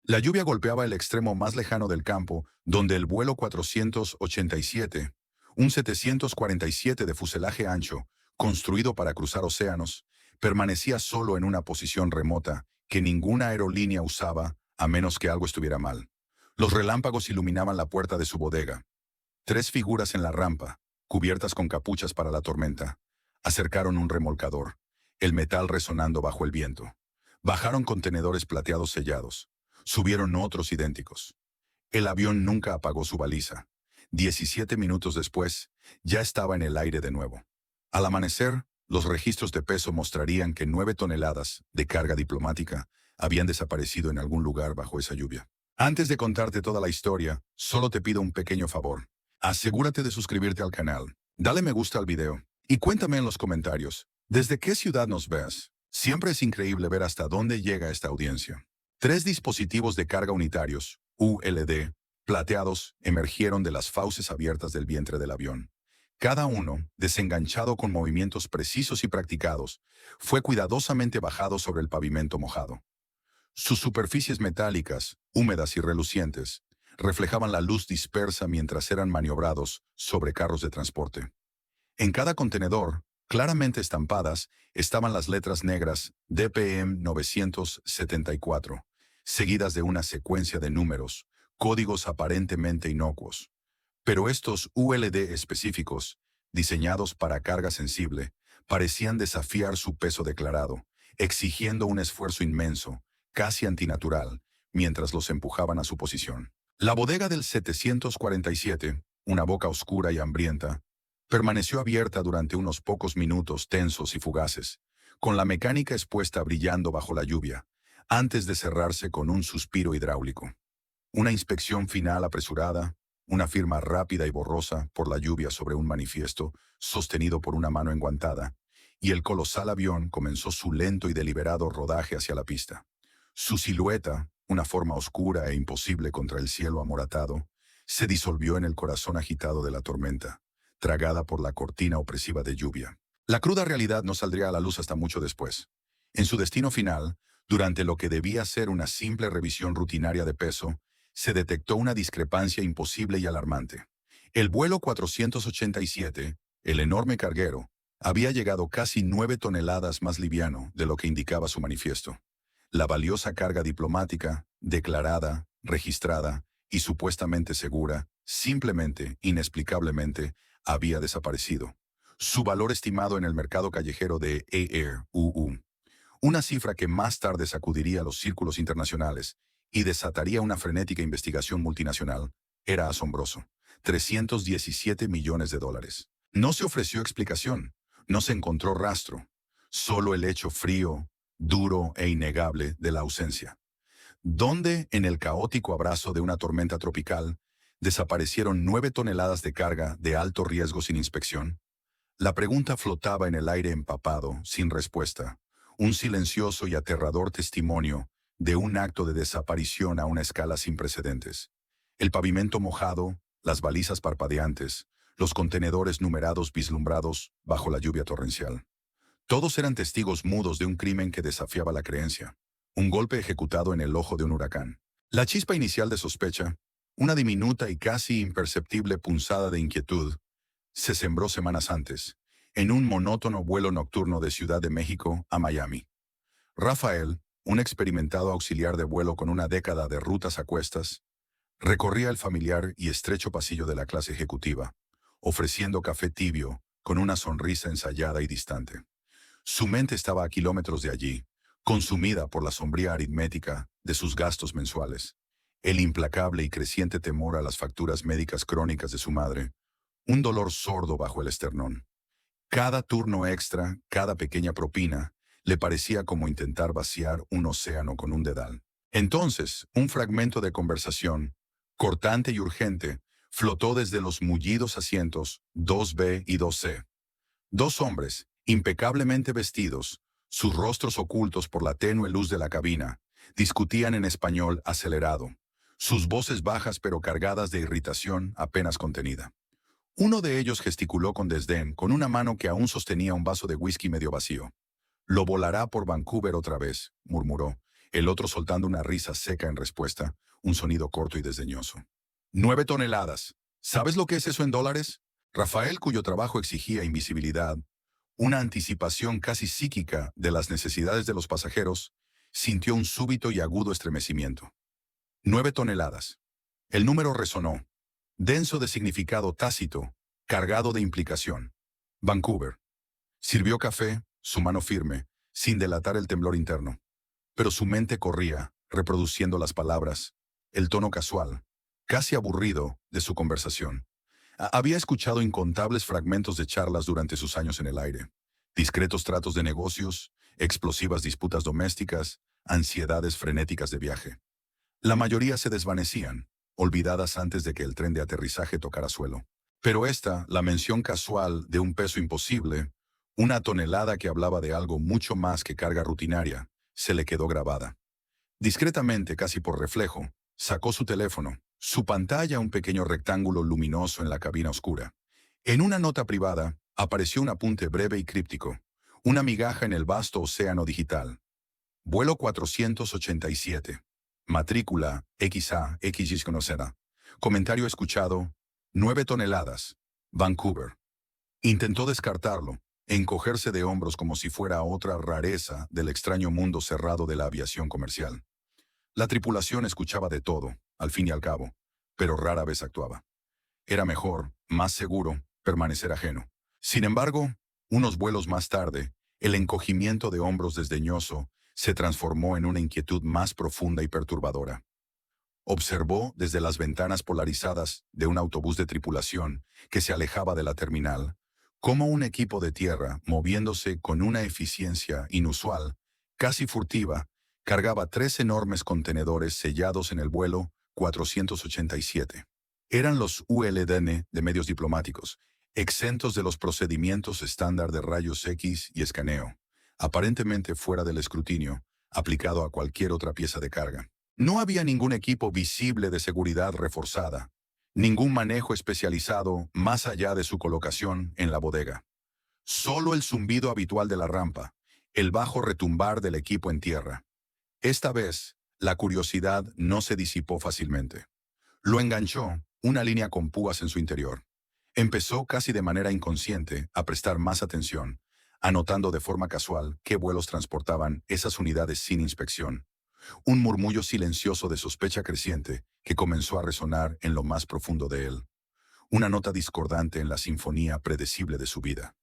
La lluvia golpeaba el extremo más lejano del campo, donde el vuelo 487, un 747 de fuselaje ancho, construido para cruzar océanos, permanecía solo en una posición remota que ninguna aerolínea usaba a menos que algo estuviera mal. Los relámpagos iluminaban la puerta de su bodega. Tres figuras en la rampa, cubiertas con capuchas para la tormenta, acercaron un remolcador, el metal resonando bajo el viento. Bajaron contenedores plateados sellados. Subieron otros idénticos. El avión nunca apagó su baliza. 17 minutos después, ya estaba en el aire de nuevo. Al amanecer, los registros de peso mostrarían que 9 toneladas de carga diplomática habían desaparecido en algún lugar bajo esa lluvia. Antes de contarte toda la historia, solo te pido un pequeño favor. Asegúrate de suscribirte al canal, dale me gusta al video y cuéntame en los comentarios, ¿desde qué ciudad nos ves? Siempre es increíble ver hasta dónde llega esta audiencia. Tres dispositivos de carga unitarios, ULD, plateados, emergieron de las fauces abiertas del vientre del avión. Cada uno, desenganchado con movimientos precisos y practicados, fue cuidadosamente bajado sobre el pavimento mojado. Sus superficies metálicas, húmedas y relucientes, reflejaban la luz dispersa mientras eran maniobrados sobre carros de transporte. En cada contenedor, claramente estampadas, estaban las letras negras DPM 974, seguidas de una secuencia de números, códigos aparentemente inocuos. Pero estos ULD específicos, diseñados para carga sensible, parecían desafiar su peso declarado, exigiendo un esfuerzo inmenso, casi antinatural, mientras los empujaban a su posición. La bodega del 747, una boca oscura y hambrienta, permaneció abierta durante unos pocos minutos tensos y fugaces, con la mecánica expuesta brillando bajo la lluvia, antes de cerrarse con un suspiro hidráulico. Una inspección final apresurada, una firma rápida y borrosa por la lluvia sobre un manifiesto sostenido por una mano enguantada, y el colosal avión comenzó su lento y deliberado rodaje hacia la pista. Su silueta, una forma oscura e imposible contra el cielo amoratado, se disolvió en el corazón agitado de la tormenta, tragada por la cortina opresiva de lluvia. La cruda realidad no saldría a la luz hasta mucho después. En su destino final, durante lo que debía ser una simple revisión rutinaria de peso, se detectó una discrepancia imposible y alarmante. El vuelo 487, el enorme carguero, había llegado casi 9 toneladas más liviano de lo que indicaba su manifiesto. La valiosa carga diplomática, declarada, registrada y supuestamente segura, simplemente, inexplicablemente, había desaparecido. Su valor estimado en el mercado callejero de Air UU, una cifra que más tarde sacudiría los círculos internacionales y desataría una frenética investigación multinacional, era asombroso. 317 millones de dólares. No se ofreció explicación, no se encontró rastro, solo el hecho frío, duro e innegable de la ausencia. ¿Dónde, en el caótico abrazo de una tormenta tropical, desaparecieron 9 toneladas de carga de alto riesgo sin inspección? La pregunta flotaba en el aire empapado, sin respuesta, un silencioso y aterrador testimonio de un acto de desaparición a una escala sin precedentes. El pavimento mojado, las balizas parpadeantes, los contenedores numerados vislumbrados bajo la lluvia torrencial. Todos eran testigos mudos de un crimen que desafiaba la creencia. Un golpe ejecutado en el ojo de un huracán. La chispa inicial de sospecha, una diminuta y casi imperceptible punzada de inquietud, se sembró semanas antes, en un monótono vuelo nocturno de Ciudad de México a Miami. Rafael, un experimentado auxiliar de vuelo con una década de rutas a cuestas, recorría el familiar y estrecho pasillo de la clase ejecutiva, ofreciendo café tibio, con una sonrisa ensayada y distante. Su mente estaba a kilómetros de allí, consumida por la sombría aritmética de sus gastos mensuales, el implacable y creciente temor a las facturas médicas crónicas de su madre, un dolor sordo bajo el esternón. Cada turno extra, cada pequeña propina, le parecía como intentar vaciar un océano con un dedal. Entonces, un fragmento de conversación, cortante y urgente, flotó desde los mullidos asientos 2B y 2C. Dos hombres, impecablemente vestidos, sus rostros ocultos por la tenue luz de la cabina, discutían en español acelerado, sus voces bajas pero cargadas de irritación apenas contenida. Uno de ellos gesticuló con desdén, con una mano que aún sostenía un vaso de whisky medio vacío. «Lo volará por Vancouver otra vez», murmuró, el otro soltando una risa seca en respuesta, un sonido corto y desdeñoso. 9 toneladas. ¿Sabes lo que es eso en dólares? Rafael, cuyo trabajo exigía invisibilidad, una anticipación casi psíquica de las necesidades de los pasajeros, sintió un súbito y agudo estremecimiento. 9 toneladas. El número resonó, denso de significado tácito, cargado de implicación. Vancouver. Sirvió café, su mano firme, sin delatar el temblor interno. Pero su mente corría, reproduciendo las palabras, el tono casual, casi aburrido, de su conversación. Había escuchado incontables fragmentos de charlas durante sus años en el aire. Discretos tratos de negocios, explosivas disputas domésticas, ansiedades frenéticas de viaje. La mayoría se desvanecían, olvidadas antes de que el tren de aterrizaje tocara suelo. Pero esta, la mención casual de un peso imposible, una tonelada que hablaba de algo mucho más que carga rutinaria, se le quedó grabada. Discretamente, casi por reflejo, sacó su teléfono, su pantalla un pequeño rectángulo luminoso en la cabina oscura. En una nota privada, apareció un apunte breve y críptico, una migaja en el vasto océano digital. Vuelo 487. Matrícula XA conocida. Comentario escuchado, 9 toneladas. Vancouver. Intentó descartarlo, encogerse de hombros como si fuera otra rareza del extraño mundo cerrado de la aviación comercial. La tripulación escuchaba de todo, al fin y al cabo, pero rara vez actuaba. Era mejor, más seguro, permanecer ajeno. Sin embargo, unos vuelos más tarde, el encogimiento de hombros desdeñoso se transformó en una inquietud más profunda y perturbadora. Observó desde las ventanas polarizadas de un autobús de tripulación que se alejaba de la terminal, cómo un equipo de tierra, moviéndose con una eficiencia inusual, casi furtiva, cargaba 3 enormes contenedores sellados en el vuelo 487. Eran los ULDN de medios diplomáticos, exentos de los procedimientos estándar de rayos X y escaneo, aparentemente fuera del escrutinio, aplicado a cualquier otra pieza de carga. No había ningún equipo visible de seguridad reforzada, ningún manejo especializado más allá de su colocación en la bodega. Solo el zumbido habitual de la rampa, el bajo retumbar del equipo en tierra. Esta vez, la curiosidad no se disipó fácilmente. Lo enganchó, una línea con púas en su interior. Empezó casi de manera inconsciente a prestar más atención, anotando de forma casual qué vuelos transportaban esas unidades sin inspección. Un murmullo silencioso de sospecha creciente que comenzó a resonar en lo más profundo de él. Una nota discordante en la sinfonía predecible de su vida.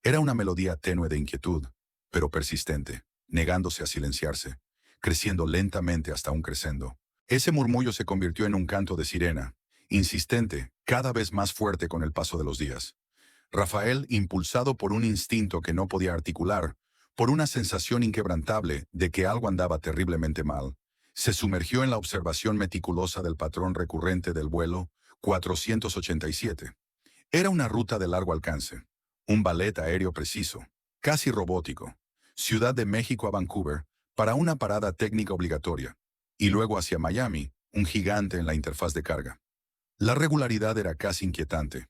Era una melodía tenue de inquietud, pero persistente, negándose a silenciarse, creciendo lentamente hasta un crescendo. Ese murmullo se convirtió en un canto de sirena, insistente, cada vez más fuerte con el paso de los días. Rafael, impulsado por un instinto que no podía articular, por una sensación inquebrantable de que algo andaba terriblemente mal, se sumergió en la observación meticulosa del patrón recurrente del vuelo 487. Era una ruta de largo alcance, un ballet aéreo preciso, casi robótico, Ciudad de México a Vancouver, para una parada técnica obligatoria, y luego hacia Miami, un gigante en la interfaz de carga. La regularidad era casi inquietante.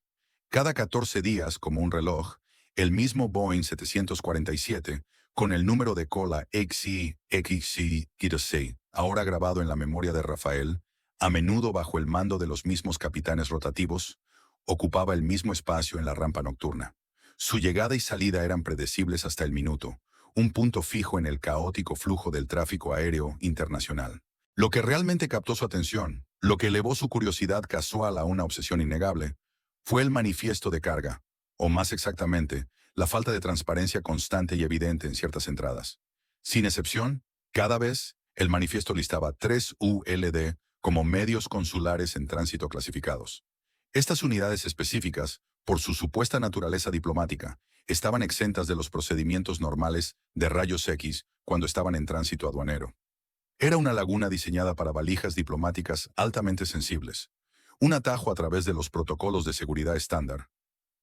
Cada 14 días, como un reloj, el mismo Boeing 747, con el número de cola XC, ahora grabado en la memoria de Rafael, a menudo bajo el mando de los mismos capitanes rotativos, ocupaba el mismo espacio en la rampa nocturna. Su llegada y salida eran predecibles hasta el minuto, un punto fijo en el caótico flujo del tráfico aéreo internacional. Lo que realmente captó su atención, lo que elevó su curiosidad casual a una obsesión innegable, fue el manifiesto de carga, o más exactamente, la falta de transparencia constante y evidente en ciertas entradas. Sin excepción, cada vez, el manifiesto listaba 3 ULD como medios consulares en tránsito clasificados. Estas unidades específicas, por su supuesta naturaleza diplomática, estaban exentas de los procedimientos normales de rayos X cuando estaban en tránsito aduanero. Era una laguna diseñada para valijas diplomáticas altamente sensibles, un atajo a través de los protocolos de seguridad estándar,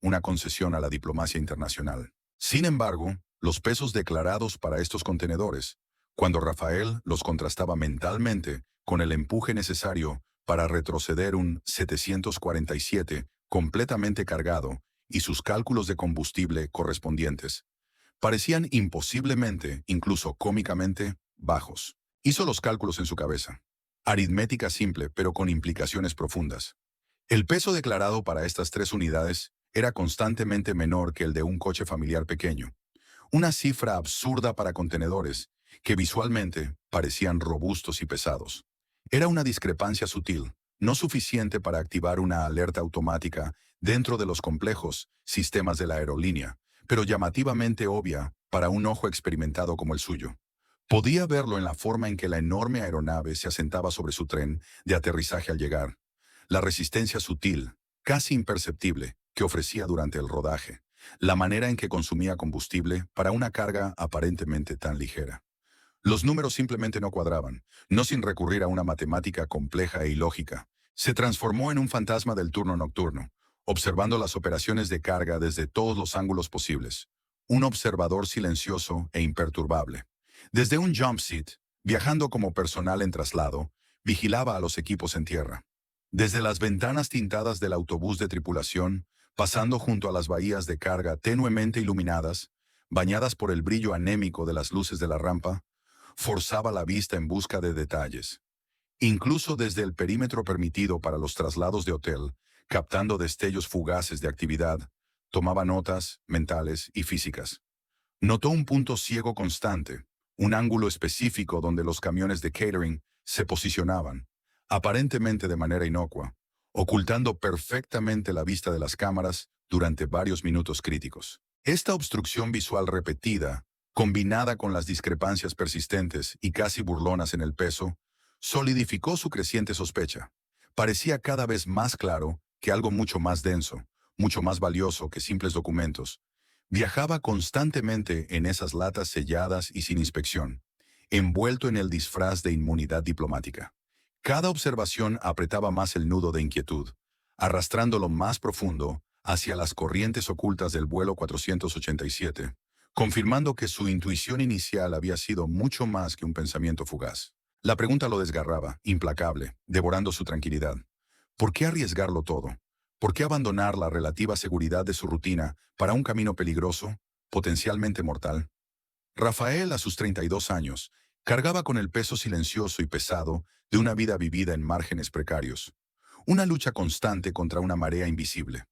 una concesión a la diplomacia internacional. Sin embargo, los pesos declarados para estos contenedores, cuando Rafael los contrastaba mentalmente con el empuje necesario para retroceder un 747 completamente cargado y sus cálculos de combustible correspondientes, parecían imposiblemente, incluso cómicamente, bajos. Hizo los cálculos en su cabeza. Aritmética simple, pero con implicaciones profundas. El peso declarado para estas tres unidades era constantemente menor que el de un coche familiar pequeño. Una cifra absurda para contenedores, que visualmente parecían robustos y pesados. Era una discrepancia sutil, no suficiente para activar una alerta automática dentro de los complejos sistemas de la aerolínea, pero llamativamente obvia para un ojo experimentado como el suyo. Podía verlo en la forma en que la enorme aeronave se asentaba sobre su tren de aterrizaje al llegar, la resistencia sutil, casi imperceptible, que ofrecía durante el rodaje, la manera en que consumía combustible para una carga aparentemente tan ligera. Los números simplemente no cuadraban, no sin recurrir a una matemática compleja e ilógica. Se transformó en un fantasma del turno nocturno, observando las operaciones de carga desde todos los ángulos posibles. Un observador silencioso e imperturbable. Desde un jump seat, viajando como personal en traslado, vigilaba a los equipos en tierra. Desde las ventanas tintadas del autobús de tripulación, pasando junto a las bahías de carga tenuemente iluminadas, bañadas por el brillo anémico de las luces de la rampa, forzaba la vista en busca de detalles. Incluso desde el perímetro permitido para los traslados de hotel, captando destellos fugaces de actividad, tomaba notas mentales y físicas. Notó un punto ciego constante, un ángulo específico donde los camiones de catering se posicionaban, aparentemente de manera inocua, ocultando perfectamente la vista de las cámaras durante varios minutos críticos. Esta obstrucción visual repetida, combinada con las discrepancias persistentes y casi burlonas en el peso, solidificó su creciente sospecha. Parecía cada vez más claro que algo mucho más denso, mucho más valioso que simples documentos, viajaba constantemente en esas latas selladas y sin inspección, envuelto en el disfraz de inmunidad diplomática. Cada observación apretaba más el nudo de inquietud, arrastrándolo más profundo hacia las corrientes ocultas del vuelo 487, confirmando que su intuición inicial había sido mucho más que un pensamiento fugaz. La pregunta lo desgarraba, implacable, devorando su tranquilidad. ¿Por qué arriesgarlo todo? ¿Por qué abandonar la relativa seguridad de su rutina para un camino peligroso, potencialmente mortal? Rafael, a sus 32 años, cargaba con el peso silencioso y pesado de una vida vivida en márgenes precarios. Una lucha constante contra una marea invisible.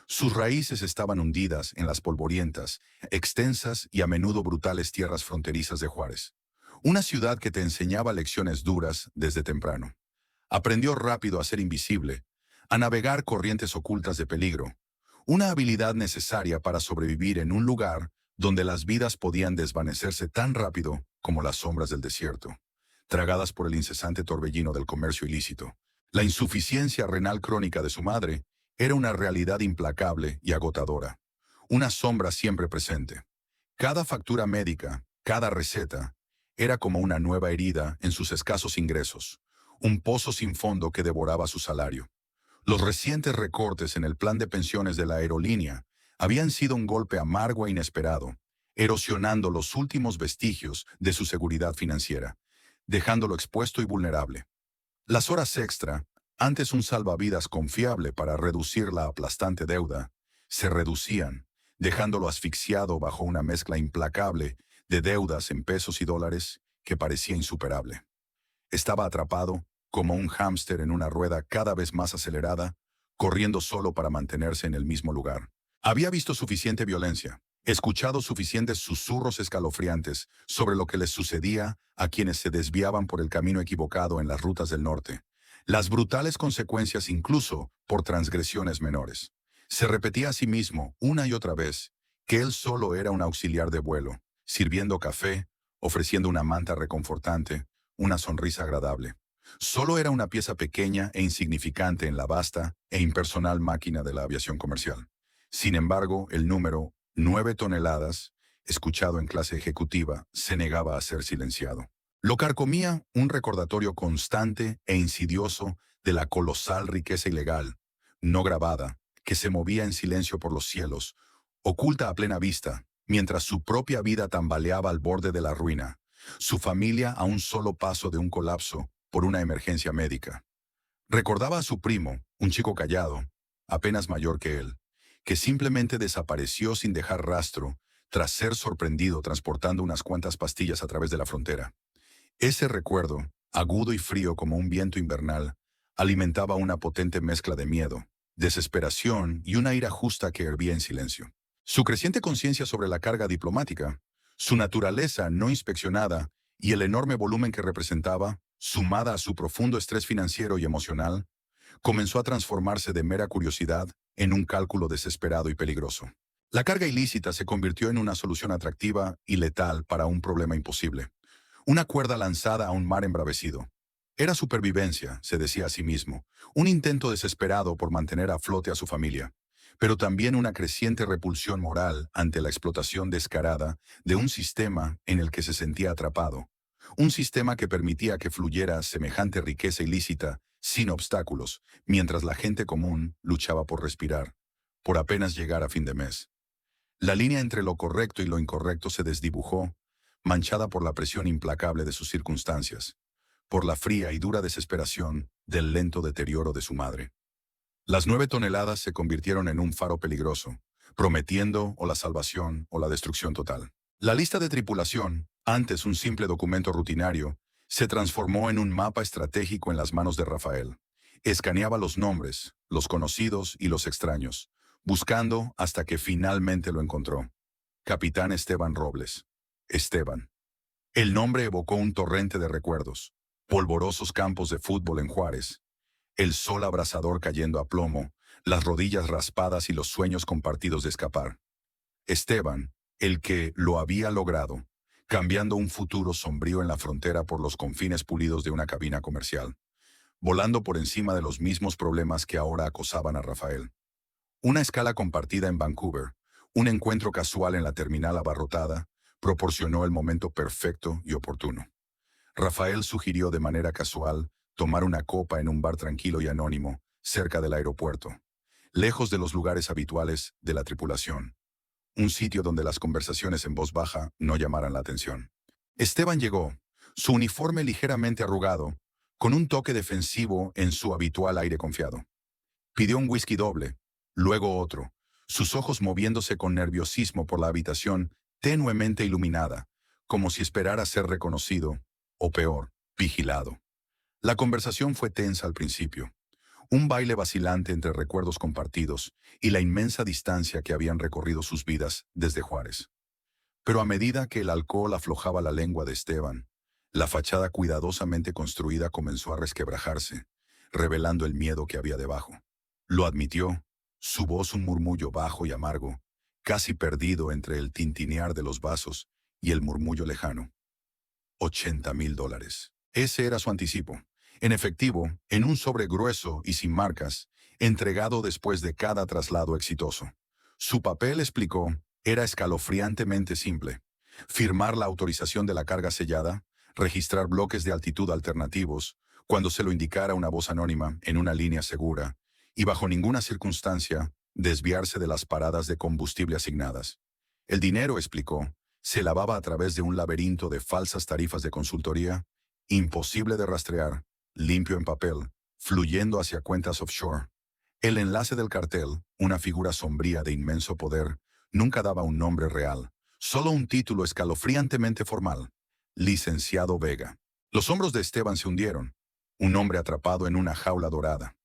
Sus raíces estaban hundidas en las polvorientas, extensas y a menudo brutales tierras fronterizas de Juárez. Una ciudad que te enseñaba lecciones duras desde temprano. Aprendió rápido a ser invisible, a navegar corrientes ocultas de peligro, una habilidad necesaria para sobrevivir en un lugar donde las vidas podían desvanecerse tan rápido como las sombras del desierto, tragadas por el incesante torbellino del comercio ilícito. La insuficiencia renal crónica de su madre era una realidad implacable y agotadora, una sombra siempre presente. Cada factura médica, cada receta, era como una nueva herida en sus escasos ingresos, un pozo sin fondo que devoraba su salario. Los recientes recortes en el plan de pensiones de la aerolínea habían sido un golpe amargo e inesperado, erosionando los últimos vestigios de su seguridad financiera, dejándolo expuesto y vulnerable. Las horas extra, antes un salvavidas confiable para reducir la aplastante deuda, se reducían, dejándolo asfixiado bajo una mezcla implacable de deudas en pesos y dólares que parecía insuperable. Estaba atrapado, como un hámster en una rueda cada vez más acelerada, corriendo solo para mantenerse en el mismo lugar. Había visto suficiente violencia, escuchado suficientes susurros escalofriantes sobre lo que les sucedía a quienes se desviaban por el camino equivocado en las rutas del norte, las brutales consecuencias incluso por transgresiones menores. Se repetía a sí mismo, una y otra vez, que él solo era un auxiliar de vuelo, sirviendo café, ofreciendo una manta reconfortante, una sonrisa agradable. Solo era una pieza pequeña e insignificante en la vasta e impersonal máquina de la aviación comercial. Sin embargo, el número 9 toneladas, escuchado en clase ejecutiva, se negaba a ser silenciado. Lo carcomía un recordatorio constante e insidioso de la colosal riqueza ilegal, no grabada, que se movía en silencio por los cielos, oculta a plena vista, mientras su propia vida tambaleaba al borde de la ruina, su familia a un solo paso de un colapso por una emergencia médica. Recordaba a su primo, un chico callado, apenas mayor que él, que simplemente desapareció sin dejar rastro tras ser sorprendido transportando unas cuantas pastillas a través de la frontera. Ese recuerdo, agudo y frío como un viento invernal, alimentaba una potente mezcla de miedo, desesperación y una ira justa que hervía en silencio. Su creciente conciencia sobre la carga diplomática, su naturaleza no inspeccionada y el enorme volumen que representaba, sumada a su profundo estrés financiero y emocional, comenzó a transformarse de mera curiosidad en un cálculo desesperado y peligroso. La carga ilícita se convirtió en una solución atractiva y letal para un problema imposible. Una cuerda lanzada a un mar embravecido. Era supervivencia, se decía a sí mismo, un intento desesperado por mantener a flote a su familia, pero también una creciente repulsión moral ante la explotación descarada de un sistema en el que se sentía atrapado, un sistema que permitía que fluyera semejante riqueza ilícita sin obstáculos, mientras la gente común luchaba por respirar, por apenas llegar a fin de mes. La línea entre lo correcto y lo incorrecto se desdibujó, manchada por la presión implacable de sus circunstancias, por la fría y dura desesperación del lento deterioro de su madre. Las 9 toneladas se convirtieron en un faro peligroso, prometiendo o la salvación o la destrucción total. La lista de tripulación, antes un simple documento rutinario, se transformó en un mapa estratégico en las manos de Rafael. Escaneaba los nombres, los conocidos y los extraños, buscando hasta que finalmente lo encontró. Capitán Esteban Robles. Esteban. El nombre evocó un torrente de recuerdos. Polvorosos campos de fútbol en Juárez, el sol abrasador cayendo a plomo, las rodillas raspadas y los sueños compartidos de escapar. Esteban, el que lo había logrado, cambiando un futuro sombrío en la frontera por los confines pulidos de una cabina comercial, volando por encima de los mismos problemas que ahora acosaban a Rafael. Una escala compartida en Vancouver, un encuentro casual en la terminal abarrotada, proporcionó el momento perfecto y oportuno. Rafael sugirió de manera casual tomar una copa en un bar tranquilo y anónimo, cerca del aeropuerto, lejos de los lugares habituales de la tripulación, un sitio donde las conversaciones en voz baja no llamaran la atención. Esteban llegó, su uniforme ligeramente arrugado, con un toque defensivo en su habitual aire confiado. Pidió un whisky doble, luego otro, sus ojos moviéndose con nerviosismo por la habitación tenuemente iluminada, como si esperara ser reconocido, o peor, vigilado. La conversación fue tensa al principio, un baile vacilante entre recuerdos compartidos y la inmensa distancia que habían recorrido sus vidas desde Juárez. Pero a medida que el alcohol aflojaba la lengua de Esteban, la fachada cuidadosamente construida comenzó a resquebrajarse, revelando el miedo que había debajo. Lo admitió, su voz un murmullo bajo y amargo, casi perdido entre el tintinear de los vasos y el murmullo lejano. $80,000. Ese era su anticipo. En efectivo, en un sobre grueso y sin marcas, entregado después de cada traslado exitoso. Su papel, explicó, era escalofriantemente simple. Firmar la autorización de la carga sellada, registrar bloques de altitud alternativos, cuando se lo indicara una voz anónima en una línea segura, y bajo ninguna circunstancia, desviarse de las paradas de combustible asignadas. El dinero, explicó, se lavaba a través de un laberinto de falsas tarifas de consultoría, imposible de rastrear, limpio en papel, fluyendo hacia cuentas offshore. El enlace del cartel, una figura sombría de inmenso poder, nunca daba un nombre real, solo un título escalofriantemente formal: Licenciado Vega. Los hombros de Esteban se hundieron, un hombre atrapado en una jaula dorada.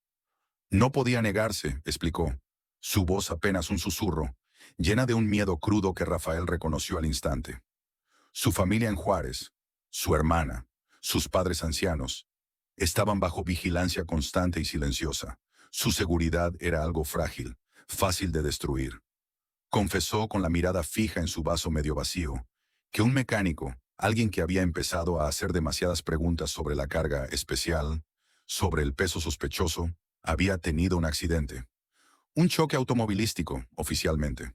No podía negarse, explicó, su voz apenas un susurro, llena de un miedo crudo que Rafael reconoció al instante. Su familia en Juárez, su hermana, sus padres ancianos, estaban bajo vigilancia constante y silenciosa. Su seguridad era algo frágil, fácil de destruir. Confesó con la mirada fija en su vaso medio vacío, que un mecánico, alguien que había empezado a hacer demasiadas preguntas sobre la carga especial, sobre el peso sospechoso, había tenido un accidente. Un choque automovilístico, oficialmente.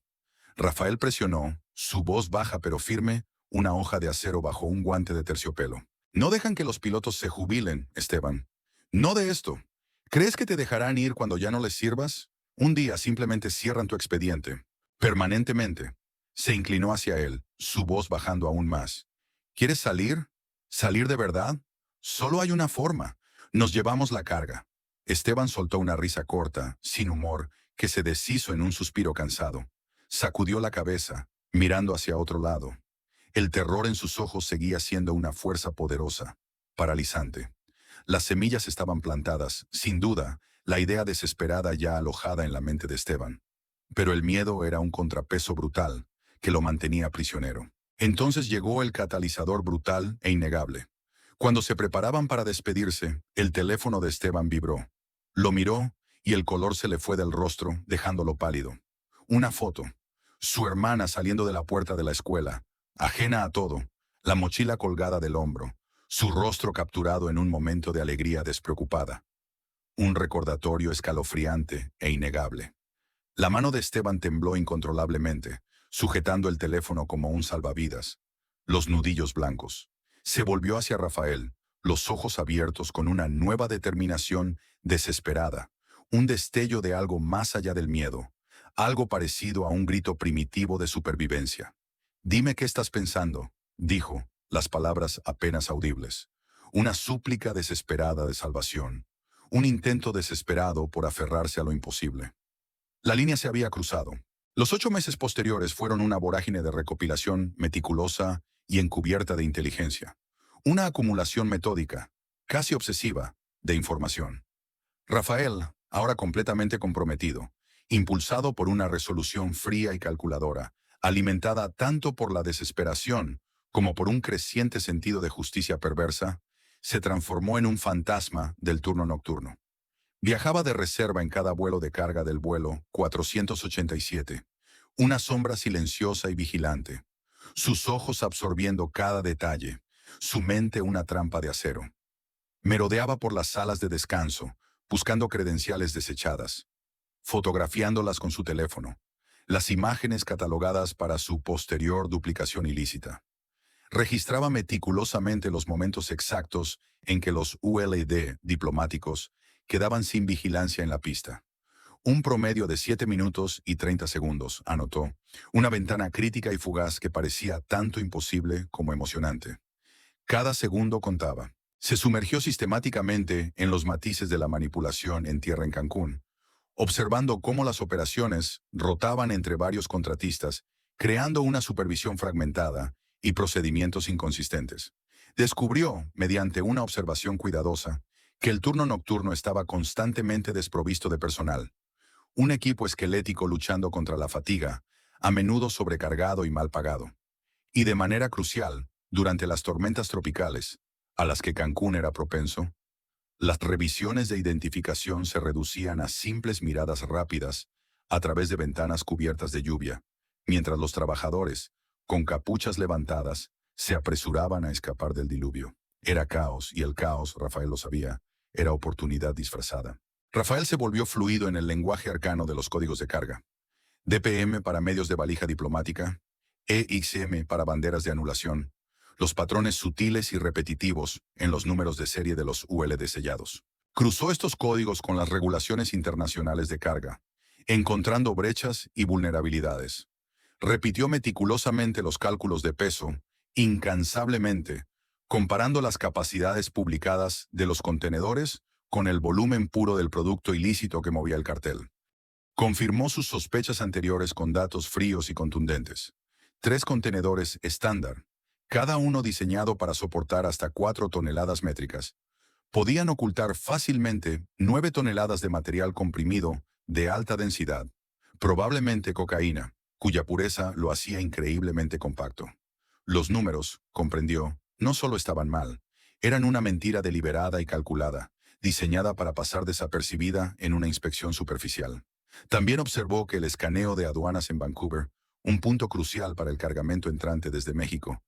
Rafael presionó, su voz baja pero firme, una hoja de acero bajo un guante de terciopelo. No dejan que los pilotos se jubilen, Esteban. No de esto. ¿Crees que te dejarán ir cuando ya no les sirvas? Un día simplemente cierran tu expediente. Permanentemente. Se inclinó hacia él, su voz bajando aún más. ¿Quieres salir? ¿Salir de verdad? Solo hay una forma. Nos llevamos la carga. Esteban soltó una risa corta, sin humor, que se deshizo en un suspiro cansado. Sacudió la cabeza, mirando hacia otro lado. El terror en sus ojos seguía siendo una fuerza poderosa, paralizante. Las semillas estaban plantadas, sin duda, la idea desesperada ya alojada en la mente de Esteban. Pero el miedo era un contrapeso brutal, que lo mantenía prisionero. Entonces llegó el catalizador brutal e innegable. Cuando se preparaban para despedirse, el teléfono de Esteban vibró. Lo miró y el color se le fue del rostro, dejándolo pálido. Una foto. Su hermana saliendo de la puerta de la escuela, ajena a todo, la mochila colgada del hombro, su rostro capturado en un momento de alegría despreocupada. Un recordatorio escalofriante e innegable. La mano de Esteban tembló incontrolablemente, sujetando el teléfono como un salvavidas. Los nudillos blancos. Se volvió hacia Rafael, los ojos abiertos con una nueva determinación desesperada, un destello de algo más allá del miedo, algo parecido a un grito primitivo de supervivencia. «Dime qué estás pensando», dijo, las palabras apenas audibles. Una súplica desesperada de salvación, un intento desesperado por aferrarse a lo imposible. La línea se había cruzado. Los 8 meses posteriores fueron una vorágine de recopilación meticulosa y encubierta de inteligencia. Una acumulación metódica, casi obsesiva, de información. Rafael, ahora completamente comprometido, impulsado por una resolución fría y calculadora, alimentada tanto por la desesperación como por un creciente sentido de justicia perversa, se transformó en un fantasma del turno nocturno. Viajaba de reserva en cada vuelo de carga del vuelo 487, una sombra silenciosa y vigilante, sus ojos absorbiendo cada detalle, su mente una trampa de acero. Merodeaba por las salas de descanso, buscando credenciales desechadas, fotografiándolas con su teléfono, las imágenes catalogadas para su posterior duplicación ilícita. Registraba meticulosamente los momentos exactos en que los ULD diplomáticos quedaban sin vigilancia en la pista. Un promedio de 7 minutos y 30 segundos, anotó, una ventana crítica y fugaz que parecía tanto imposible como emocionante. Cada segundo contaba. Se sumergió sistemáticamente en los matices de la manipulación en tierra en Cancún, observando cómo las operaciones rotaban entre varios contratistas, creando una supervisión fragmentada y procedimientos inconsistentes. Descubrió, mediante una observación cuidadosa, que el turno nocturno estaba constantemente desprovisto de personal. Un equipo esquelético luchando contra la fatiga, a menudo sobrecargado y mal pagado. Y de manera crucial, durante las tormentas tropicales, a las que Cancún era propenso, las revisiones de identificación se reducían a simples miradas rápidas a través de ventanas cubiertas de lluvia, mientras los trabajadores, con capuchas levantadas, se apresuraban a escapar del diluvio. Era caos, y el caos, Rafael lo sabía, era oportunidad disfrazada. Rafael se volvió fluido en el lenguaje arcano de los códigos de carga. DPM para medios de valija diplomática, EXM para banderas de anulación, los patrones sutiles y repetitivos en los números de serie de los ULD sellados. Cruzó estos códigos con las regulaciones internacionales de carga, encontrando brechas y vulnerabilidades. Repitió meticulosamente los cálculos de peso, incansablemente, comparando las capacidades publicadas de los contenedores con el volumen puro del producto ilícito que movía el cartel. Confirmó sus sospechas anteriores con datos fríos y contundentes. 3 contenedores estándar, cada uno diseñado para soportar hasta 4 toneladas métricas, podían ocultar fácilmente 9 toneladas de material comprimido de alta densidad, probablemente cocaína, cuya pureza lo hacía increíblemente compacto. Los números, comprendió, no solo estaban mal, eran una mentira deliberada y calculada, diseñada para pasar desapercibida en una inspección superficial. También observó que el escaneo de aduanas en Vancouver, un punto crucial para el cargamento entrante desde México,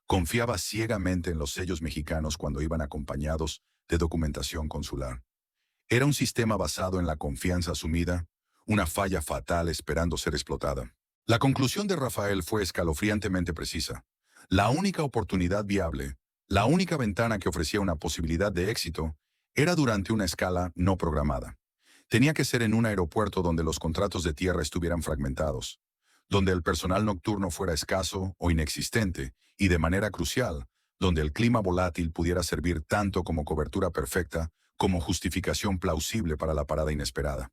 confiaba ciegamente en los sellos mexicanos cuando iban acompañados de documentación consular. Era un sistema basado en la confianza asumida, una falla fatal esperando ser explotada. La conclusión de Rafael fue escalofriantemente precisa. La única oportunidad viable, la única ventana que ofrecía una posibilidad de éxito, era durante una escala no programada. Tenía que ser en un aeropuerto donde los contratos de tierra estuvieran fragmentados, donde el personal nocturno fuera escaso o inexistente, y de manera crucial, donde el clima volátil pudiera servir tanto como cobertura perfecta como justificación plausible para la parada inesperada.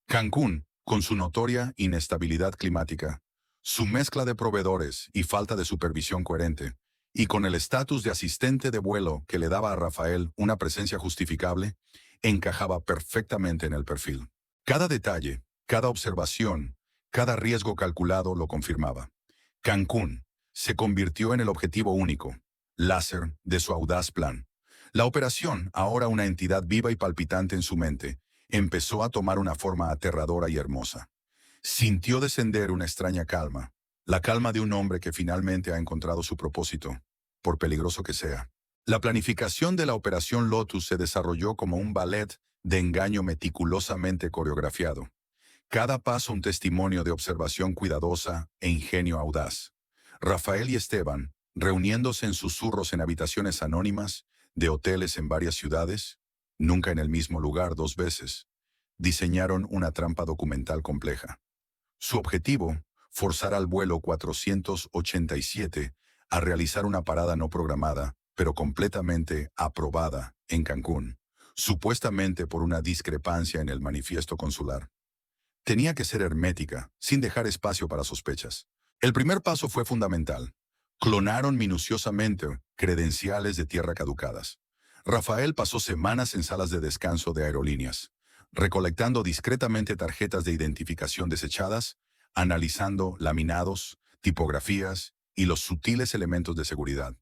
Cancún, con su notoria inestabilidad climática, Su mezcla de proveedores y falta de supervisión coherente, y con el estatus de asistente de vuelo que le daba a Rafael una presencia justificable, encajaba perfectamente en el perfil. Cada detalle, cada observación, cada riesgo calculado lo confirmaba. Cancún se convirtió en el objetivo único, láser, de su audaz plan. La operación, ahora una entidad viva y palpitante en su mente, empezó a tomar una forma aterradora y hermosa. Sintió descender una extraña calma, la calma de un hombre que finalmente ha encontrado su propósito, por peligroso que sea. La planificación de la Operación Lotus se desarrolló como un ballet de engaño meticulosamente coreografiado. Cada paso un testimonio de observación cuidadosa e ingenio audaz. Rafael y Esteban, reuniéndose en susurros en habitaciones anónimas, de hoteles en varias ciudades, nunca en el mismo lugar 2 veces, diseñaron una trampa documental compleja. Su objetivo, forzar al vuelo 487 a realizar una parada no programada, pero completamente aprobada en Cancún, supuestamente por una discrepancia en el manifiesto consular. Tenía que ser hermética, sin dejar espacio para sospechas. El primer paso fue fundamental. Clonaron minuciosamente credenciales de tierra caducadas. Rafael pasó semanas en salas de descanso de aerolíneas, recolectando discretamente tarjetas de identificación desechadas, analizando laminados, tipografías y los sutiles elementos de seguridad.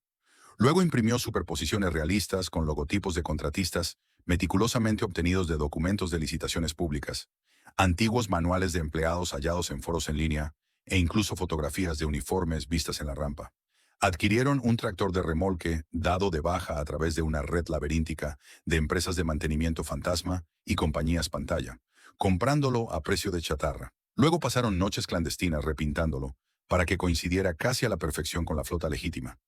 Luego imprimió superposiciones realistas con logotipos de contratistas meticulosamente obtenidos de documentos de licitaciones públicas, antiguos manuales de empleados hallados en foros en línea e incluso fotografías de uniformes vistas en la rampa. Adquirieron un tractor de remolque dado de baja a través de una red laberíntica de empresas de mantenimiento fantasma y compañías pantalla, comprándolo a precio de chatarra. Luego pasaron noches clandestinas repintándolo para que coincidiera casi a la perfección con la flota legítima.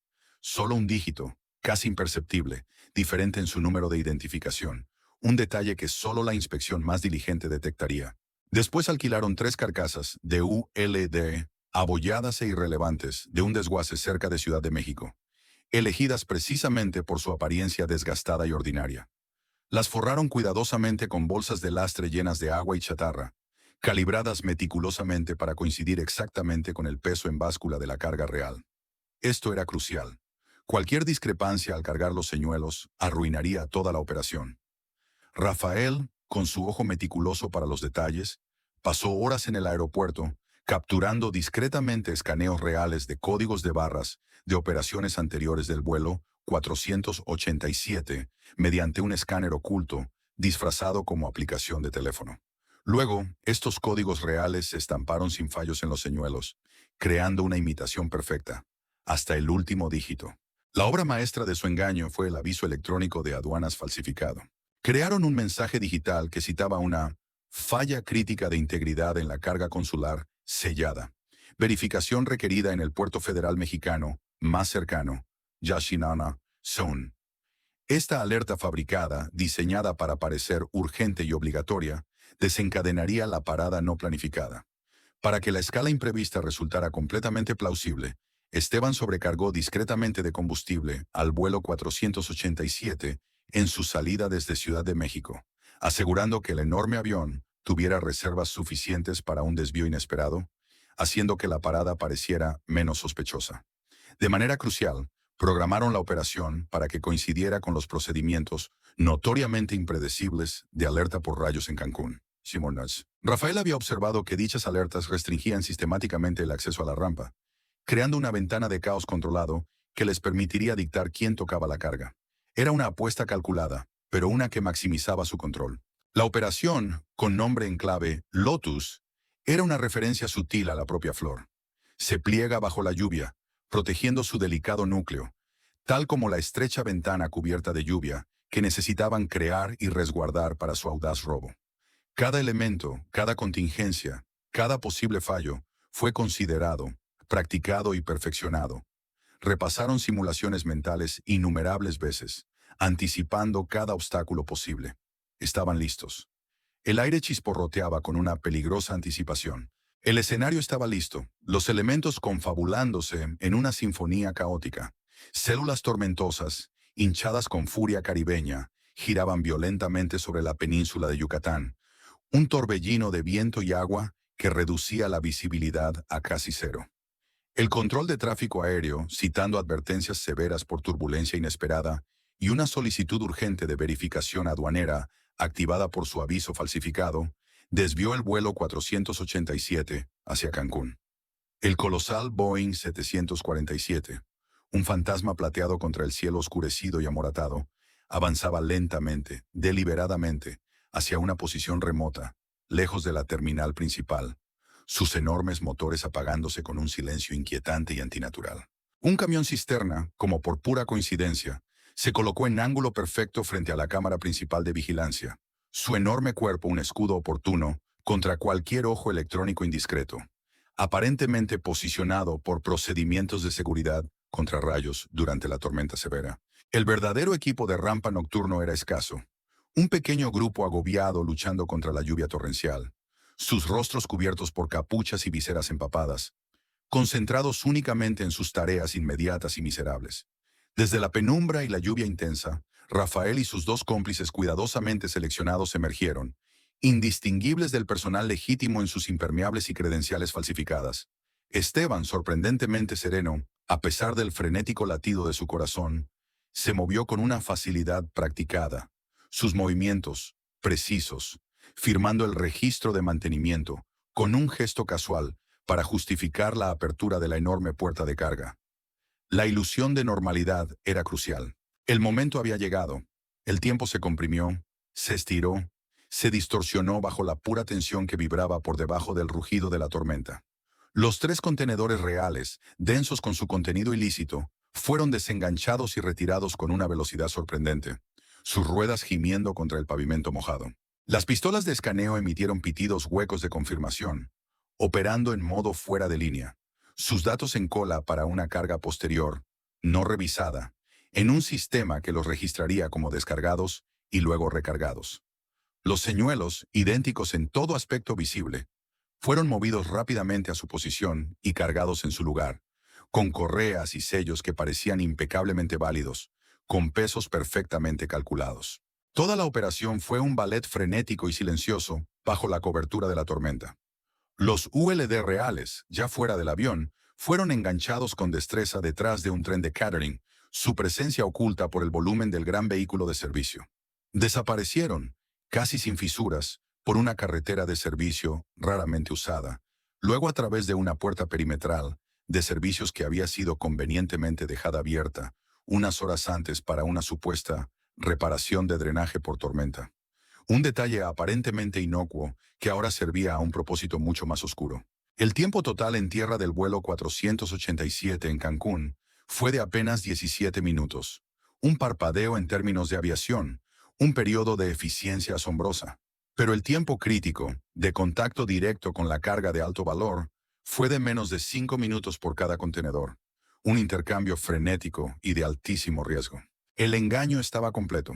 Solo un dígito, casi imperceptible, diferente en su número de identificación, un detalle que solo la inspección más diligente detectaría. Después alquilaron 3 carcasas de ULD, abolladas e irrelevantes, de un desguace cerca de Ciudad de México, elegidas precisamente por su apariencia desgastada y ordinaria. Las forraron cuidadosamente con bolsas de lastre llenas de agua y chatarra, calibradas meticulosamente para coincidir exactamente con el peso en báscula de la carga real. Esto era crucial. Cualquier discrepancia al cargar los señuelos arruinaría toda la operación. Rafael, con su ojo meticuloso para los detalles, pasó horas en el aeropuerto, capturando discretamente escaneos reales de códigos de barras de operaciones anteriores del vuelo 487 mediante un escáner oculto, disfrazado como aplicación de teléfono. Luego, estos códigos reales se estamparon sin fallos en los señuelos, creando una imitación perfecta, hasta el último dígito. La obra maestra de su engaño fue el aviso electrónico de aduanas falsificado. Crearon un mensaje digital que citaba una falla crítica de integridad en la carga consular sellada. Verificación requerida en el puerto federal mexicano más cercano, Yashinana Zone. Esta alerta fabricada, diseñada para parecer urgente y obligatoria, desencadenaría la parada no planificada. Para que la escala imprevista resultara completamente plausible, Esteban sobrecargó discretamente de combustible al vuelo 487 en su salida desde Ciudad de México, asegurando que el enorme avión tuviera reservas suficientes para un desvío inesperado, haciendo que la parada pareciera menos sospechosa. De manera crucial, programaron la operación para que coincidiera con los procedimientos notoriamente impredecibles de alerta por rayos en Cancún. Simonas. Rafael había observado que dichas alertas restringían sistemáticamente el acceso a la rampa, creando una ventana de caos controlado que les permitiría dictar quién tocaba la carga. Era una apuesta calculada, pero una que maximizaba su control. La operación, con nombre en clave Lotus, era una referencia sutil a la propia flor. Se pliega bajo la lluvia, protegiendo su delicado núcleo, tal como la estrecha ventana cubierta de lluvia que necesitaban crear y resguardar para su audaz robo. Cada elemento, cada contingencia, cada posible fallo fue considerado, practicado y perfeccionado. Repasaron simulaciones mentales innumerables veces, anticipando cada obstáculo posible. Estaban listos. El aire chisporroteaba con una peligrosa anticipación. El escenario estaba listo, los elementos confabulándose en una sinfonía caótica. Células tormentosas, hinchadas con furia caribeña, giraban violentamente sobre la península de Yucatán. Un torbellino de viento y agua que reducía la visibilidad a casi cero. El control de tráfico aéreo, citando advertencias severas por turbulencia inesperada y una solicitud urgente de verificación aduanera activada por su aviso falsificado, desvió el vuelo 487 hacia Cancún. El colosal Boeing 747, un fantasma plateado contra el cielo oscurecido y amoratado, avanzaba lentamente, deliberadamente, hacia una posición remota, lejos de la terminal principal, sus enormes motores apagándose con un silencio inquietante y antinatural. Un camión cisterna, como por pura coincidencia, se colocó en ángulo perfecto frente a la cámara principal de vigilancia, su enorme cuerpo un escudo oportuno contra cualquier ojo electrónico indiscreto, aparentemente posicionado por procedimientos de seguridad contra rayos durante la tormenta severa. El verdadero equipo de rampa nocturno era escaso, un pequeño grupo agobiado luchando contra la lluvia torrencial, sus rostros cubiertos por capuchas y viseras empapadas, concentrados únicamente en sus tareas inmediatas y miserables. Desde la penumbra y la lluvia intensa, Rafael y sus dos cómplices cuidadosamente seleccionados emergieron, indistinguibles del personal legítimo en sus impermeables y credenciales falsificadas. Esteban, sorprendentemente sereno, a pesar del frenético latido de su corazón, se movió con una facilidad practicada, sus movimientos, precisos, firmando el registro de mantenimiento, con un gesto casual, para justificar la apertura de la enorme puerta de carga. La ilusión de normalidad era crucial. El momento había llegado. El tiempo se comprimió, se estiró, se distorsionó bajo la pura tensión que vibraba por debajo del rugido de la tormenta. Los tres contenedores reales, densos con su contenido ilícito, fueron desenganchados y retirados con una velocidad sorprendente, sus ruedas gimiendo contra el pavimento mojado. Las pistolas de escaneo emitieron pitidos huecos de confirmación, operando en modo fuera de línea, sus datos en cola para una carga posterior, no revisada, en un sistema que los registraría como descargados y luego recargados. Los señuelos, idénticos en todo aspecto visible, fueron movidos rápidamente a su posición y cargados en su lugar, con correas y sellos que parecían impecablemente válidos, con pesos perfectamente calculados. Toda la operación fue un ballet frenético y silencioso bajo la cobertura de la tormenta. Los ULD reales, ya fuera del avión, fueron enganchados con destreza detrás de un tren de catering, su presencia oculta por el volumen del gran vehículo de servicio. Desaparecieron, casi sin fisuras, por una carretera de servicio raramente usada, luego a través de una puerta perimetral de servicios que había sido convenientemente dejada abierta unas horas antes para una supuesta reparación de drenaje por tormenta. Un detalle aparentemente inocuo que ahora servía a un propósito mucho más oscuro. El tiempo total en tierra del vuelo 487 en Cancún fue de apenas 17 minutos. Un parpadeo en términos de aviación, un periodo de eficiencia asombrosa. Pero el tiempo crítico, de contacto directo con la carga de alto valor, fue de menos de 5 minutos por cada contenedor. Un intercambio frenético y de altísimo riesgo. El engaño estaba completo.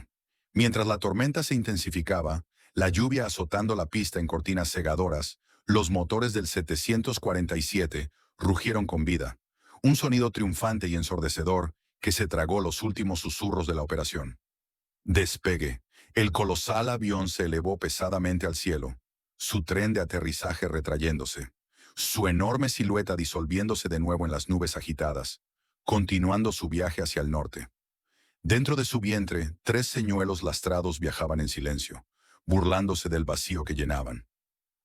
Mientras la tormenta se intensificaba, la lluvia azotando la pista en cortinas cegadoras, los motores del 747 rugieron con vida. Un sonido triunfante y ensordecedor que se tragó los últimos susurros de la operación. Despegue. El colosal avión se elevó pesadamente al cielo, su tren de aterrizaje retrayéndose, su enorme silueta disolviéndose de nuevo en las nubes agitadas, continuando su viaje hacia el norte. Dentro de su vientre, 3 señuelos lastrados viajaban en silencio, burlándose del vacío que llenaban.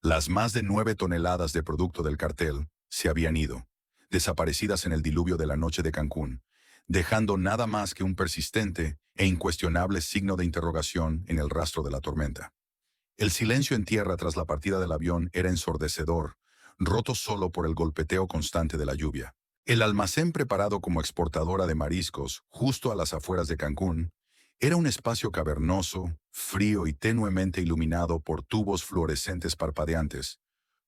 Las más de 9 toneladas de producto del cartel se habían ido, desaparecidas en el diluvio de la noche de Cancún, dejando nada más que un persistente e incuestionable signo de interrogación en el rastro de la tormenta. El silencio en tierra tras la partida del avión era ensordecedor, roto solo por el golpeteo constante de la lluvia. El almacén preparado como exportadora de mariscos, justo a las afueras de Cancún, era un espacio cavernoso, frío y tenuemente iluminado por tubos fluorescentes parpadeantes,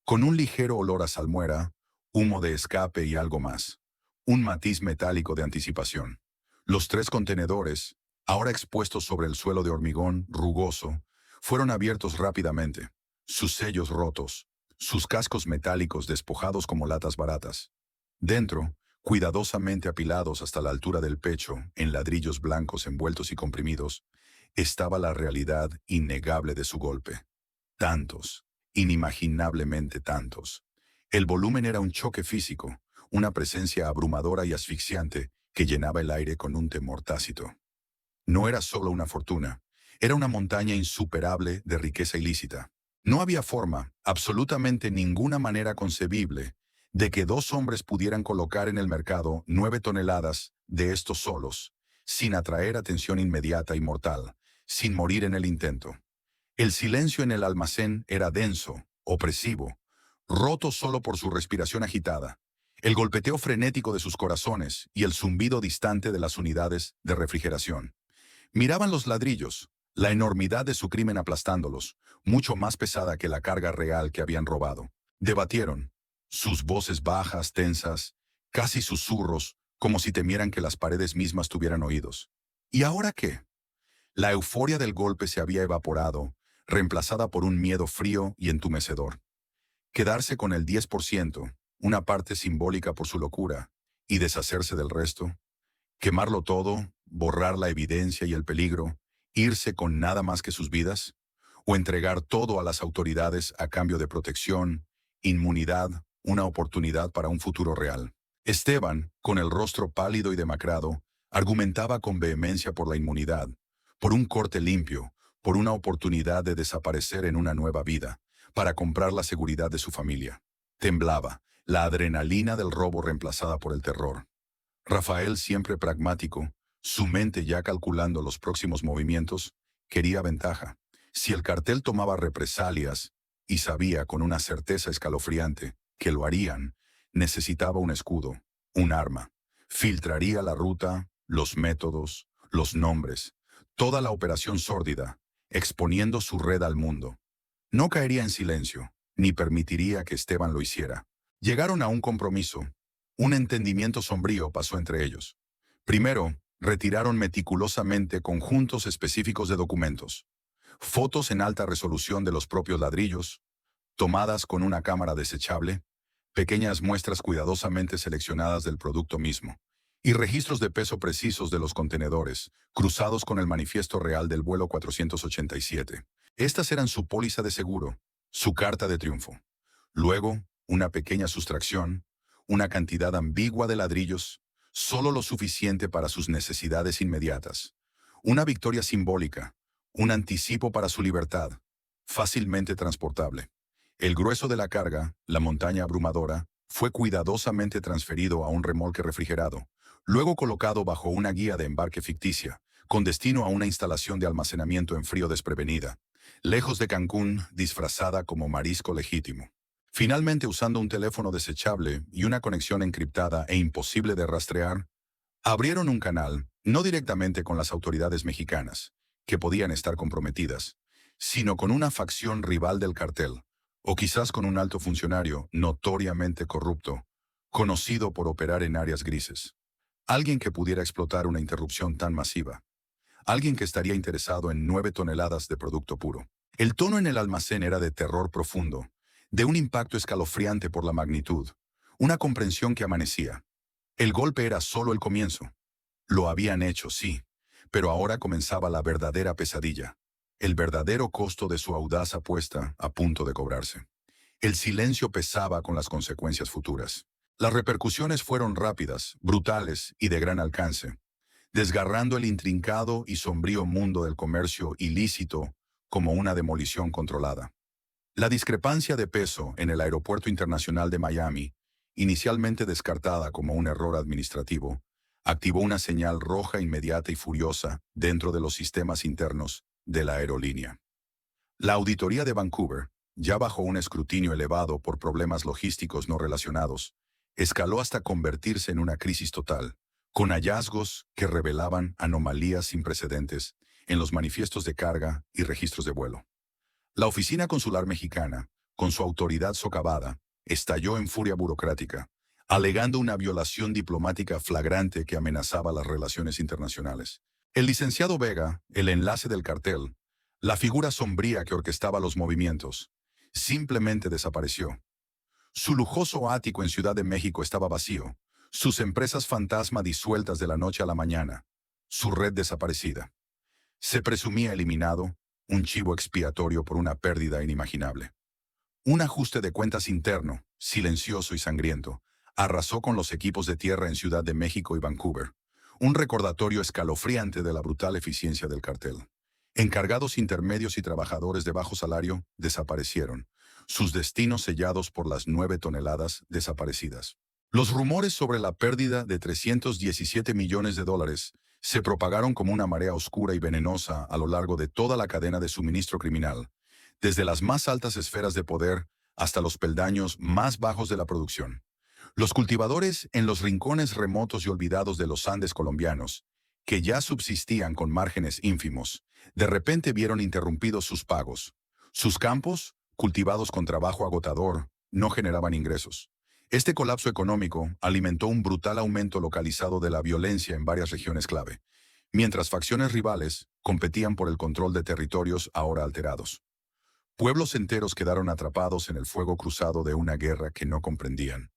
con un ligero olor a salmuera, humo de escape y algo más. Un matiz metálico de anticipación. Los 3 contenedores, ahora expuestos sobre el suelo de hormigón rugoso, fueron abiertos rápidamente, sus sellos rotos, sus cascos metálicos despojados como latas baratas. Dentro, cuidadosamente apilados hasta la altura del pecho, en ladrillos blancos envueltos y comprimidos, estaba la realidad innegable de su golpe. Tantos, inimaginablemente tantos. El volumen era un choque físico, una presencia abrumadora y asfixiante que llenaba el aire con un temor tácito. No era solo una fortuna, era una montaña insuperable de riqueza ilícita. No había forma, absolutamente ninguna manera concebible, de que dos hombres pudieran colocar en el mercado 9 toneladas de estos solos, sin atraer atención inmediata y mortal, sin morir en el intento. El silencio en el almacén era denso, opresivo, roto solo por su respiración agitada, el golpeteo frenético de sus corazones y el zumbido distante de las unidades de refrigeración. Miraban los ladrillos, la enormidad de su crimen aplastándolos, mucho más pesada que la carga real que habían robado. Debatieron, sus voces bajas, tensas, casi susurros, como si temieran que las paredes mismas tuvieran oídos. ¿Y ahora qué? La euforia del golpe se había evaporado, reemplazada por un miedo frío y entumecedor. Quedarse con el 10%, una parte simbólica por su locura, y deshacerse del resto. Quemarlo todo, borrar la evidencia y el peligro, irse con nada más que sus vidas, o entregar todo a las autoridades a cambio de protección, inmunidad, una oportunidad para un futuro real. Esteban, con el rostro pálido y demacrado, argumentaba con vehemencia por la inmunidad, por un corte limpio, por una oportunidad de desaparecer en una nueva vida, para comprar la seguridad de su familia. Temblaba, la adrenalina del robo reemplazada por el terror. Rafael, siempre pragmático, su mente ya calculando los próximos movimientos, quería ventaja. Si el cartel tomaba represalias, y sabía con una certeza escalofriante que lo harían, necesitaba un escudo, un arma. Filtraría la ruta, los métodos, los nombres, toda la operación sórdida, exponiendo su red al mundo. No caería en silencio, ni permitiría que Esteban lo hiciera. Llegaron a un compromiso. Un entendimiento sombrío pasó entre ellos. Primero, retiraron meticulosamente conjuntos específicos de documentos. Fotos en alta resolución de los propios ladrillos, tomadas con una cámara desechable, pequeñas muestras cuidadosamente seleccionadas del producto mismo, y registros de peso precisos de los contenedores, cruzados con el manifiesto real del vuelo 487. Estas eran su póliza de seguro, su carta de triunfo. Luego, una pequeña sustracción, una cantidad ambigua de ladrillos, solo lo suficiente para sus necesidades inmediatas. Una victoria simbólica, un anticipo para su libertad, fácilmente transportable. El grueso de la carga, la montaña abrumadora, fue cuidadosamente transferido a un remolque refrigerado, luego colocado bajo una guía de embarque ficticia, con destino a una instalación de almacenamiento en frío desprevenida, lejos de Cancún, disfrazada como marisco legítimo. Finalmente, usando un teléfono desechable y una conexión encriptada e imposible de rastrear, abrieron un canal, no directamente con las autoridades mexicanas, que podían estar comprometidas, sino con una facción rival del cartel, o quizás con un alto funcionario notoriamente corrupto, conocido por operar en áreas grises. Alguien que pudiera explotar una interrupción tan masiva. Alguien que estaría interesado en 9 toneladas de producto puro. El tono en el almacén era de terror profundo, de un impacto escalofriante por la magnitud, una comprensión que amanecía. El golpe era solo el comienzo. Lo habían hecho, sí, pero ahora comenzaba la verdadera pesadilla, el verdadero costo de su audaz apuesta a punto de cobrarse. El silencio pesaba con las consecuencias futuras. Las repercusiones fueron rápidas, brutales y de gran alcance, desgarrando el intrincado y sombrío mundo del comercio ilícito como una demolición controlada. La discrepancia de peso en el Aeropuerto Internacional de Miami, inicialmente descartada como un error administrativo, activó una señal roja inmediata y furiosa dentro de los sistemas internos de la aerolínea. La auditoría de Vancouver, ya bajo un escrutinio elevado por problemas logísticos no relacionados, escaló hasta convertirse en una crisis total, con hallazgos que revelaban anomalías sin precedentes en los manifiestos de carga y registros de vuelo. La oficina consular mexicana, con su autoridad socavada, estalló en furia burocrática, alegando una violación diplomática flagrante que amenazaba las relaciones internacionales. El licenciado Vega, el enlace del cartel, la figura sombría que orquestaba los movimientos, simplemente desapareció. Su lujoso ático en Ciudad de México estaba vacío, sus empresas fantasma disueltas de la noche a la mañana, su red desaparecida. Se presumía eliminado, un chivo expiatorio por una pérdida inimaginable. Un ajuste de cuentas interno, silencioso y sangriento, arrasó con los equipos de tierra en Ciudad de México y Vancouver. Un recordatorio escalofriante de la brutal eficiencia del cartel. Encargados intermedios y trabajadores de bajo salario desaparecieron, sus destinos sellados por las 9 toneladas desaparecidas. Los rumores sobre la pérdida de 317 millones de dólares se propagaron como una marea oscura y venenosa a lo largo de toda la cadena de suministro criminal, desde las más altas esferas de poder hasta los peldaños más bajos de la producción. Los cultivadores en los rincones remotos y olvidados de los Andes colombianos, que ya subsistían con márgenes ínfimos, de repente vieron interrumpidos sus pagos. Sus campos, cultivados con trabajo agotador, no generaban ingresos. Este colapso económico alimentó un brutal aumento localizado de la violencia en varias regiones clave, mientras facciones rivales competían por el control de territorios ahora alterados. Pueblos enteros quedaron atrapados en el fuego cruzado de una guerra que no comprendían,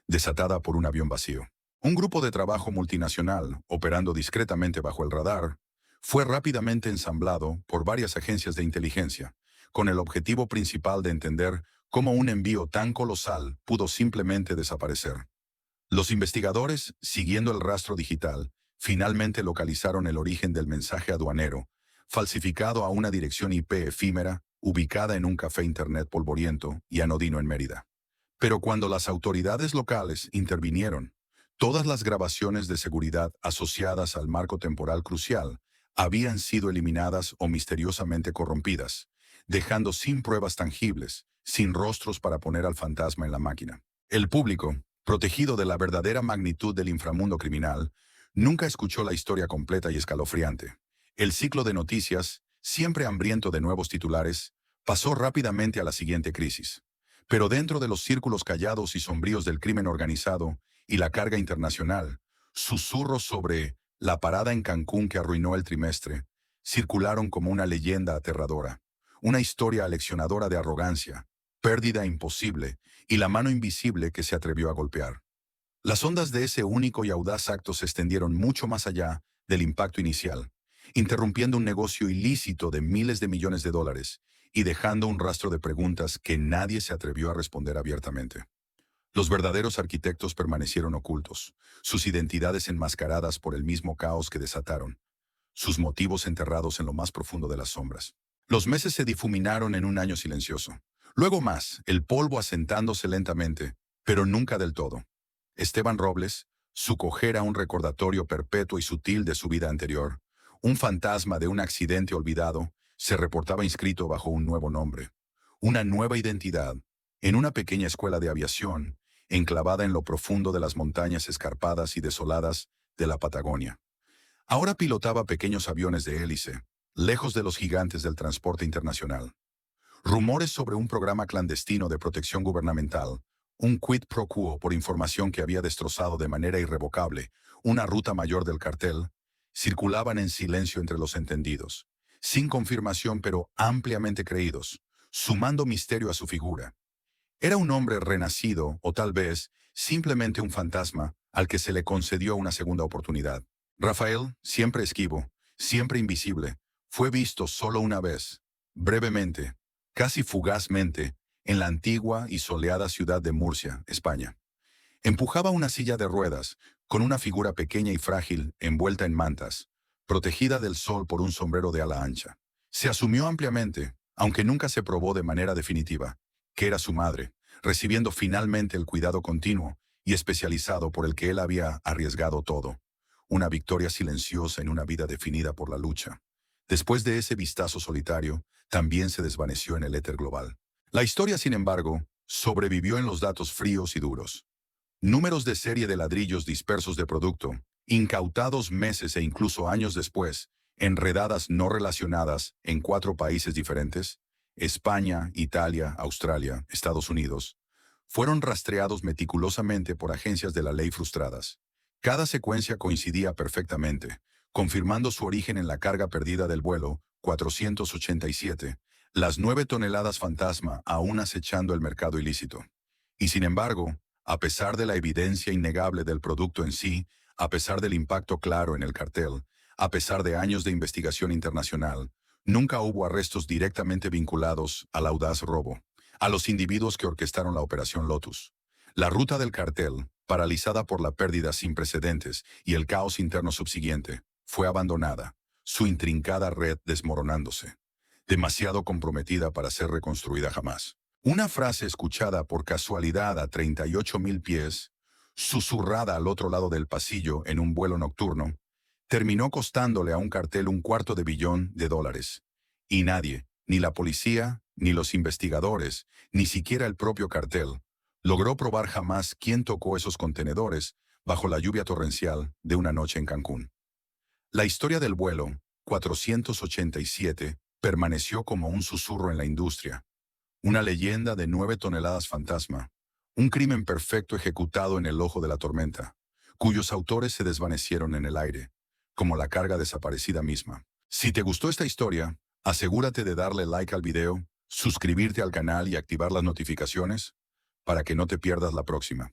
desatada por un avión vacío. Un grupo de trabajo multinacional, operando discretamente bajo el radar, fue rápidamente ensamblado por varias agencias de inteligencia, con el objetivo principal de entender cómo un envío tan colosal pudo simplemente desaparecer. Los investigadores, siguiendo el rastro digital, finalmente localizaron el origen del mensaje aduanero, falsificado a una dirección IP efímera, ubicada en un café internet polvoriento y anodino en Mérida. Pero cuando las autoridades locales intervinieron, todas las grabaciones de seguridad asociadas al marco temporal crucial habían sido eliminadas o misteriosamente corrompidas, dejando sin pruebas tangibles, sin rostros para poner al fantasma en la máquina. El público, protegido de la verdadera magnitud del inframundo criminal, nunca escuchó la historia completa y escalofriante. El ciclo de noticias, siempre hambriento de nuevos titulares, pasó rápidamente a la siguiente crisis. Pero dentro de los círculos callados y sombríos del crimen organizado y la carga internacional, susurros sobre la parada en Cancún que arruinó el trimestre circularon como una leyenda aterradora, una historia aleccionadora de arrogancia, pérdida imposible y la mano invisible que se atrevió a golpear. Las ondas de ese único y audaz acto se extendieron mucho más allá del impacto inicial, interrumpiendo un negocio ilícito de miles de millones de dólares y dejando un rastro de preguntas que nadie se atrevió a responder abiertamente. Los verdaderos arquitectos permanecieron ocultos, sus identidades enmascaradas por el mismo caos que desataron, sus motivos enterrados en lo más profundo de las sombras. Los meses se difuminaron en un año silencioso. Luego más, el polvo asentándose lentamente, pero nunca del todo. Esteban Robles, su cojera un recordatorio perpetuo y sutil de su vida anterior, un fantasma de un accidente olvidado, se reportaba inscrito bajo un nuevo nombre, una nueva identidad, en una pequeña escuela de aviación, enclavada en lo profundo de las montañas escarpadas y desoladas de la Patagonia. Ahora pilotaba pequeños aviones de hélice, lejos de los gigantes del transporte internacional. Rumores sobre un programa clandestino de protección gubernamental, un quid pro quo por información que había destrozado de manera irrevocable una ruta mayor del cartel, circulaban en silencio entre los entendidos, sin confirmación pero ampliamente creídos, sumando misterio a su figura. Era un hombre renacido o tal vez simplemente un fantasma al que se le concedió una segunda oportunidad. Rafael, siempre esquivo, siempre invisible, fue visto solo una vez, brevemente, casi fugazmente, en la antigua y soleada ciudad de Murcia, España. Empujaba una silla de ruedas, con una figura pequeña y frágil envuelta en mantas, protegida del sol por un sombrero de ala ancha. Se asumió ampliamente, aunque nunca se probó de manera definitiva, que era su madre, recibiendo finalmente el cuidado continuo y especializado por el que él había arriesgado todo. Una victoria silenciosa en una vida definida por la lucha. Después de ese vistazo solitario, también se desvaneció en el éter global. La historia, sin embargo, sobrevivió en los datos fríos y duros. Números de serie de ladrillos dispersos de producto, incautados meses e incluso años después, enredadas no relacionadas en 4 países diferentes, España, Italia, Australia, Estados Unidos, fueron rastreados meticulosamente por agencias de la ley frustradas. Cada secuencia coincidía perfectamente, confirmando su origen en la carga perdida del vuelo 487, las 9 toneladas fantasma aún acechando el mercado ilícito. Y sin embargo, a pesar de la evidencia innegable del producto en sí, a pesar del impacto claro en el cartel, a pesar de años de investigación internacional, nunca hubo arrestos directamente vinculados al audaz robo. a los individuos que orquestaron la Operación Lotus. La ruta del cartel, paralizada por la pérdida sin precedentes y el caos interno subsiguiente, fue abandonada, su intrincada red desmoronándose, demasiado comprometida para ser reconstruida jamás. Una frase escuchada por casualidad a 38.000 pies, susurrada al otro lado del pasillo en un vuelo nocturno, terminó costándole a un cartel $250 millones. Y nadie, ni la policía, ni los investigadores, ni siquiera el propio cartel, logró probar jamás quién tocó esos contenedores bajo la lluvia torrencial de una noche en Cancún. La historia del vuelo 487 permaneció como un susurro en la industria, una leyenda de 9 toneladas fantasma, un crimen perfecto ejecutado en el ojo de la tormenta, cuyos autores se desvanecieron en el aire, como la carga desaparecida misma. Si te gustó esta historia, asegúrate de darle like al video, suscribirte al canal y activar las notificaciones para que no te pierdas la próxima.